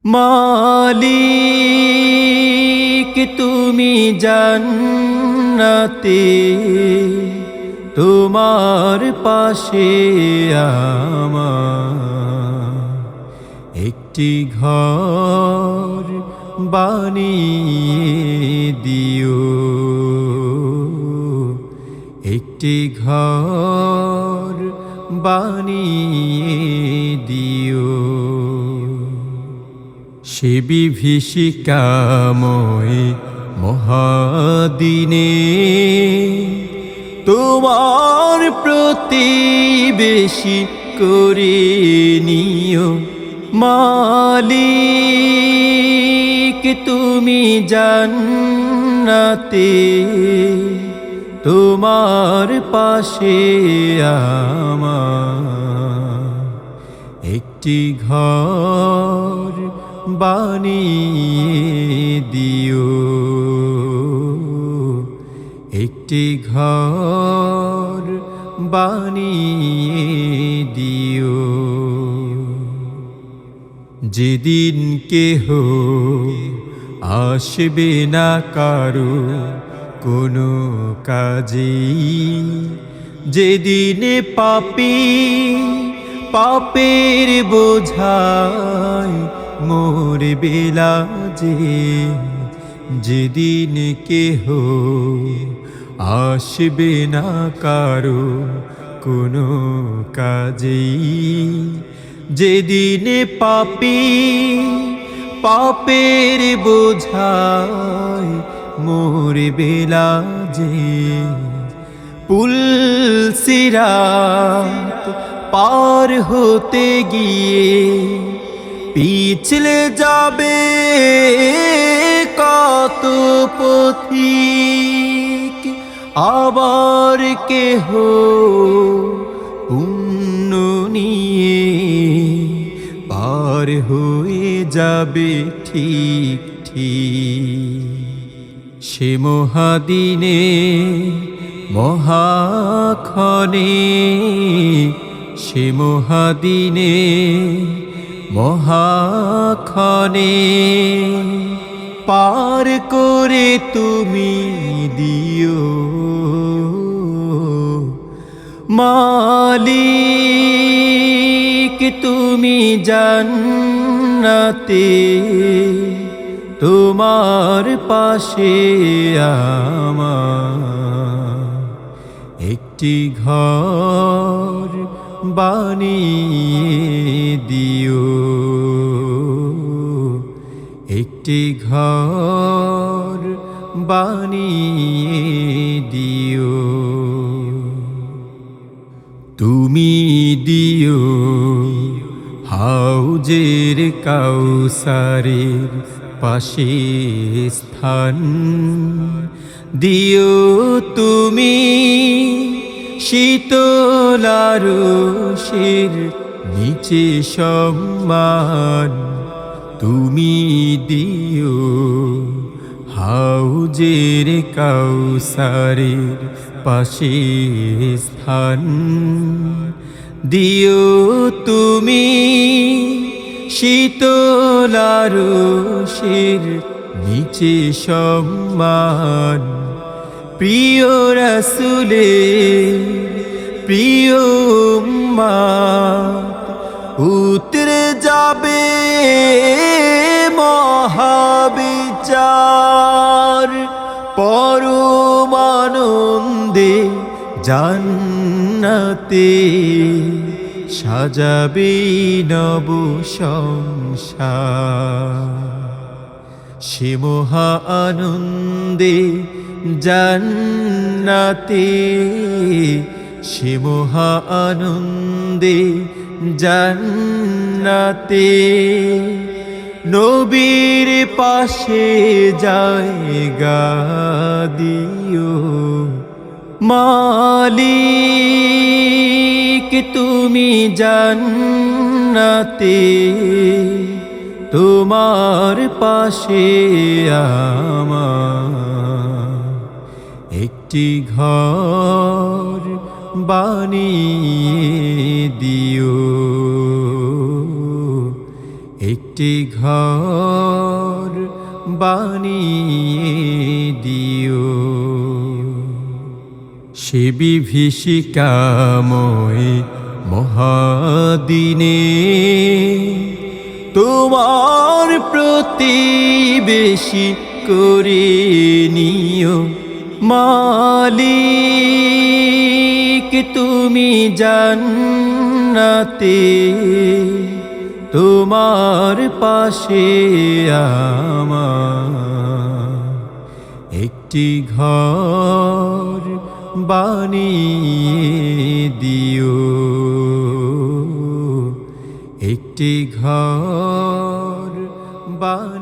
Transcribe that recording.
মালিক তুমি জান্নাতে, তোমার পাশে আমার একটি ঘর বানিয়ে দিও, একটি ঘর বানিয়ে দিও। সে বিভীষিকাময় মহাদিনে তোমার প্রতিবেশী করে নিও। মালিক তুমি জান্নাতে, তোমার পাশে আমার একটি ঘর বানিয়ে দিও, একটি ঘর বানিয়ে দিও। যেদিন কেহ আসবে না কারো কোনো কাজেই, যেদিন পাপী পাপের বোঝায় মরবে লাজে, যেদিন কেহ আসবে না কারো কোনো কাজেই, যেদিন পাপী পাপের বোঝায় মরবে লাজে, পুলসিরাত পার হতে গিয়ে পিছলে যাবে কত পথিক, আবার কেহ পুণ্য নিয়ে পার হয়ে যাবে ঠিক ঠিক। সে মহাদিনে মহাক্ষণে, সে মহাদিনে মহাক্ষণে পার করে তুমি দিও। মালিক তুমি জান্নাতে, তোমার পাশে আমার একটি ঘর বানিয়ে দিও, একটি ঘর বানিয়ে দিও। তুমি দিও হাউজের কাউসারের পাশে স্থান, দিও তুমি শীতল আরশের নিচে সম্মান, তুমি দিও হাউজের কাউসারের পাশে স্থান, দিও তুমি শীতল আরশের নিচে সম্মান। প্রিয় রাসূলের প্রিয় উম্মত উতরে যাবে মহাবিচার, পরম আনন্দে জান্নাতে সাজাবে নব সংসার। সে মহা আনন্দে জান্নাতে, সে মহা আনন্দে জান্নাতে নবীর পাশে জায়গা দিও। মালিক তুমি জান্নাতে, তোমার পাশে আমার একটি ঘর বানিয়ে দিও, একটি ঘর বানিয়ে দিও। সে বিভীষিকাময় মহাদিনে তোমার প্রতিবেশী করে নিও মালিক। তুমি জান্নাতে তোমার পাশে আমার একটি ঘর বানিয়ে দিও। একটি ঘর বানিয়ে